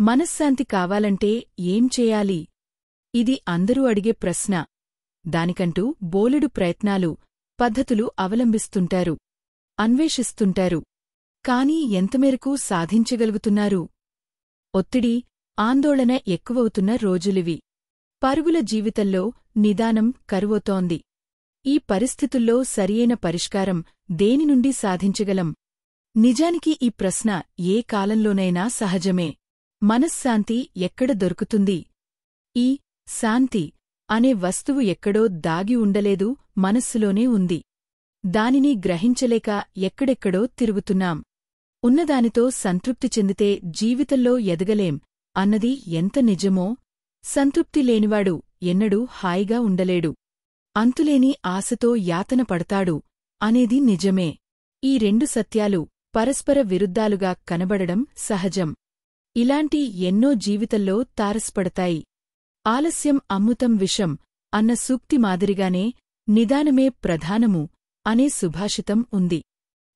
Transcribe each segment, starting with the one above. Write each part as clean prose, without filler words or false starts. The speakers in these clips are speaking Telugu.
మనశ్శాంతి కావాలంటే ఏం చేయాలి? ఇది అందరూ అడిగే ప్రశ్న. దానికంటూ బోలెడు ప్రయత్నాలు, పద్ధతులు అవలంబిస్తుంటారు, అన్వేషిస్తుంటారు. కాని ఎంతమేరకు సాధించగలుగుతున్నారు? ఒత్తిడి, ఆందోళన ఎక్కువవుతున్న రోజులివి. పరుగుల జీవితంలో నిదానం కరువవుతోంది. ఈ పరిస్థితుల్లో సరియైన పరిష్కారం దేనినుండి సాధించగలం? నిజానికి ఈ ప్రశ్న ఏ కాలంలోనైనా సహజమే. మనశ్శాంతి ఎక్కడ దొరుకుతుంది? ఈ శాంతి అనే వస్తువు ఎక్కడో దాగి ఉండలేదు, మనస్సులోనే ఉంది. దానిని గ్రహించలేక ఎక్కడెక్కడో తిరుగుతున్నాం. ఉన్నదానితో సంతృప్తి చెందితే జీవితంలో ఎదగలేం అన్నది ఎంత నిజమో, సంతృప్తి లేనివాడు ఎన్నడూ హాయిగా ఉండలేడు, అంతులేని ఆశతో యాతన పడతాడు అనేది నిజమే. ఈ రెండు సత్యాలు పరస్పర విరుద్ధాలుగా కనబడడం సహజం. ఇలాంటి ఎన్నో జీవితంలో తారసపడతాయి. ఆలస్యం అమృతం విషం అన్న సూక్తి మాదిరిగానే నిదానమే ప్రధానము అనే సుభాషితం ఉంది.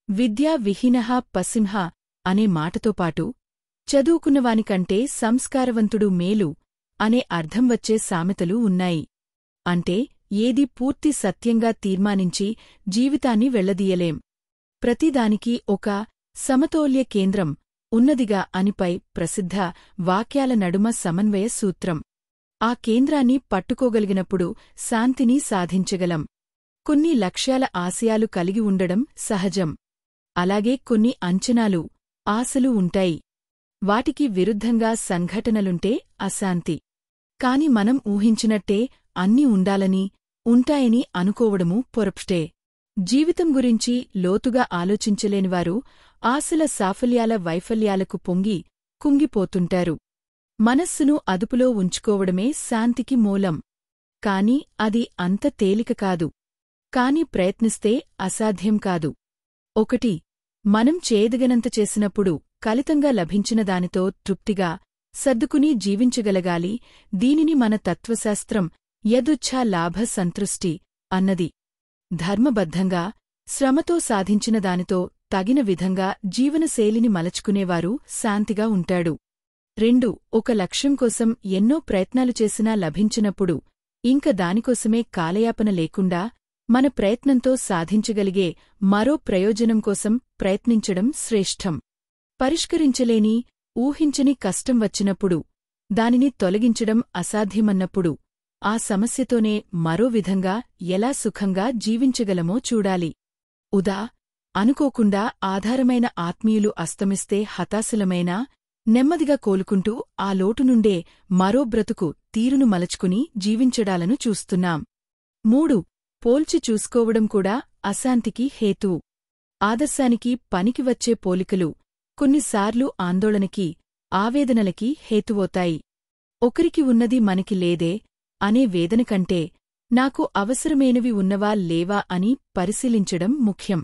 విద్యా విహీనః పశింహ అనే మాటతోపాటు చదువుకున్నవానికంటే సంస్కారవంతుడు మేలు అనే అర్థం వచ్చే సామెతలు ఉన్నాయి. అంటే ఏది పూర్తి సత్యంగా తీర్మానించి జీవితాన్ని వెళ్లదీయలేం. ప్రతిదానికి ఒక సమతౌల్య కేంద్రం ఉన్నదిగా అనిపై ప్రసిద్ధ వాక్యాల నడుమ సమన్వయ సూత్రం. ఆ కేంద్రాన్ని పట్టుకోగలిగినప్పుడు శాంతిని సాధించగలం. కొన్ని లక్ష్యాల ఆశయాలు కలిగి ఉండడం సహజం. అలాగే కొన్ని అంచనాలు, ఆశలు ఉంటాయి. వాటికి విరుద్ధంగా సంఘటనలుంటే అశాంతి. కాని మనం ఊహించినట్టే అన్నీ ఉండాలని, ఉంటాయని అనుకోవడమూ పొరపాటే. జీవితం గురించి లోతుగా ఆలోచించలేనివారు ఆశల సాఫల్యాల వైఫల్యాలకు పొంగి కుంగిపోతుంటారు. మనస్సును అదుపులో ఉంచుకోవడమే శాంతికి మూలం. కాని అది అంత తేలిక కాదు. కాని ప్రయత్నిస్తే అసాధ్యం కాదు. 1. మనం చేయదగనంత చేసినప్పుడు కలితంగా లభించిన దానితో తృప్తిగా, సర్దుకుని జీవించగలగాలి. దీనిని మన తత్వశాస్త్రం యదుచ్ఛా లాభ సంతృష్టి అన్నది. ధర్మబద్ధంగా, శ్రమతో సాధించిన దానితో తగిన విధంగా జీవనశైలిని మలచుకునేవారు శాంతిగా ఉంటాడు. 2. ఒక లక్ష్యం కోసం ఎన్నో ప్రయత్నాలు చేసినా లభించినప్పుడు ఇంక దానికోసమే కాలయాపన లేకుండా మన ప్రయత్నంతో సాధించగలిగే మరో ప్రయోజనం కోసం ప్రయత్నించడం శ్రేష్టం. పరిష్కరించలేని, ఊహించని కష్టం వచ్చినప్పుడు, దానిని తొలగించడం అసాధ్యమన్నప్పుడు ఆ సమస్యతోనే మరో విధంగా ఎలా సుఖంగా జీవించగలమో చూడాలి. అనుకోకుండా ఆధారమైన ఆత్మీయులు అస్తమిస్తే హతాశలమైనా నెమ్మదిగా కోలుకుంటూ ఆ లోటునుండే మరో బ్రతుకు తీరును మలచుకుని జీవించడాలను చూస్తున్నాం. 3. పోల్చి చూసుకోవడం కూడా అశాంతికి హేతువు. ఆదర్శానికి పనికి వచ్చే పోలికలు కొన్నిసార్లు ఆందోళనకి, ఆవేదనలకి హేతువోతాయి. ఒకరికి ఉన్నది మనకి లేదే అనే వేదన కంటే నాకు అవసరమైనవి ఉన్నవా లేవా అని పరిశీలించడం ముఖ్యం.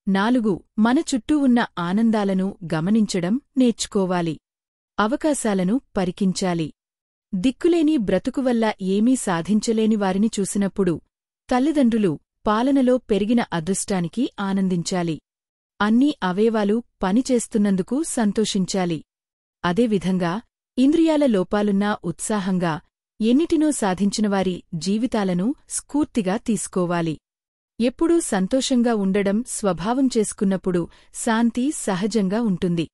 4. మన చుట్టూ ఉన్న ఆనందాలను గమనించడం నేర్చుకోవాలి. అవకాశాలను పరికించాలి. దిక్కులేని బ్రతుకువల్ల ఏమీ సాధించలేని వారిని చూసినప్పుడు తల్లిదండ్రులు పాలనలో పెరిగిన అదృష్టానికి ఆనందించాలి. అన్ని అవయవాలు పనిచేస్తున్నందుకు సంతోషించాలి. అదేవిధంగా ఇంద్రియాల లోపాలున్నా ఉత్సాహంగా ఎన్నిటినో సాధించినవారి జీవితాలను స్ఫూర్తిగా తీసుకోవాలి. ఎప్పుడూ సంతోషంగా ఉండడం స్వభావం చేసుకున్నప్పుడు శాంతి సహజంగా ఉంటుంది.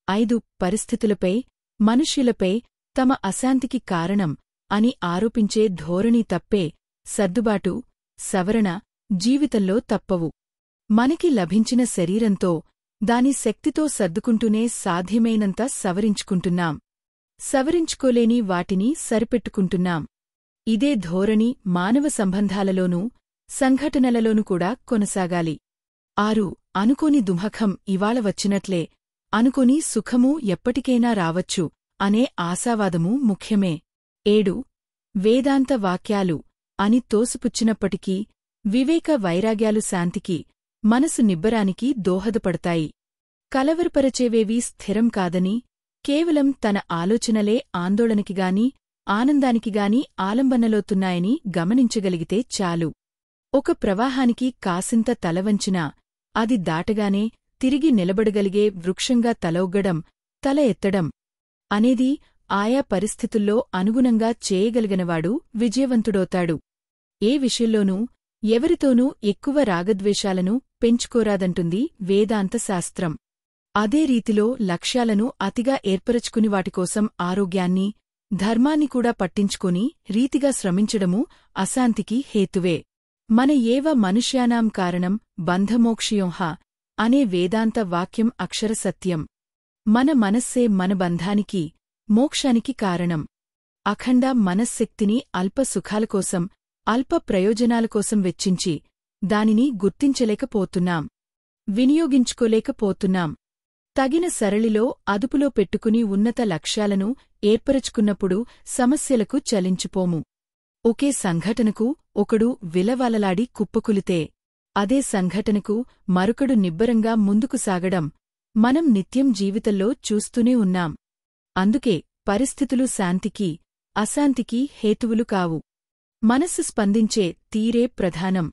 5. పరిస్థితులపై, మనుష్యులపై తమ అశాంతికి కారణం అని ఆరోపించే ధోరణి తప్పే. సర్దుబాటు, సవరణ జీవితంలో తప్పవు. మనకి లభించిన శరీరంతో, దాని శక్తితో సర్దుకుంటూనే సాధ్యమైనంత సవరించుకుంటున్నాం. సవరించుకోలేని వాటిని సరిపెట్టుకుంటున్నాం. ఇదే ధోరణి మానవ సంబంధాలలోనూ, సంఘటనలలోనూ కూడా కొనసాగాలి. 6. అనుకోని దుఃఖం ఇవాళ వచ్చినట్లే, అనుకోని సుఖమూ ఎప్పటికైనా రావచ్చు అనే ఆశావాదమూ ముఖ్యమే. 7. వేదాంత వాక్యాలు అని తోసిపుచ్చినప్పటికీ వివేక వైరాగ్యాలు శాంతికి, మనసు నిబ్బరానికి దోహదపడతాయి. కలవరపరచేవేవీ స్థిరం కాదని, కేవలం తన ఆలోచనలే ఆందోళనకిగాని, ఆనందానికిగాని ఆలంబనలోతున్నాయని గమనించగలిగితే చాలు. ఒక ప్రవాహానికి కాసింత తలవంచినా అది దాటగానే తిరిగి నిలబడగలిగే వృక్షంగా తలొగ్గడం, తల ఎత్తడం అనేది ఆయా పరిస్థితుల్లో అనుగుణంగా చేయగలిగినవాడు విజయవంతుడవుతాడు. ఏ విషయంలోనూ ఎవరితోనూ ఎక్కువ రాగద్వేషాలను పెంచుకోరాదంటుంది వేదాంత శాస్త్రం. అదే రీతిలో లక్ష్యాలను అతిగా ఏర్పరచుకుని వాటికోసం ఆరోగ్యాన్ని, ధర్మాన్ని కూడా పట్టించుకొని రీతిగా శ్రమించడమూ అశాంతికి హేతువే. మన ఏవ మనుష్యానాం కారణం బంధమోక్షయోః అనే వేదాంత వాక్యం అక్షరసత్యం. మన మనస్సే మన బంధానికి, మోక్షానికి కారణం. అఖండ మనశ్శక్తిని అల్ప సుఖాలకోసం, అల్ప ప్రయోజనాలకోసం వెచ్చించి దానిని గుర్తించలేకపోతున్నాం, వినియోగించుకోలేకపోతున్నాం. తగిన సరళిలో అదుపులో పెట్టుకుని ఉన్నత లక్ష్యాలను ఏర్పరచుకున్నప్పుడు సమస్యలకు చలించిపోము. ఒకే సంఘటనకు ఒకడు విలవలలాడి కుప్పకులితే అదే సంఘటనకు మరొకడు నిబ్బరంగా ముందుకు సాగడం మనం నిత్యం జీవితంలో చూస్తూనే ఉన్నాం. అందుకే పరిస్థితులు శాంతికి, అశాంతికి హేతువులు కావు. మనస్సు స్పందించే తీరే ప్రధానం.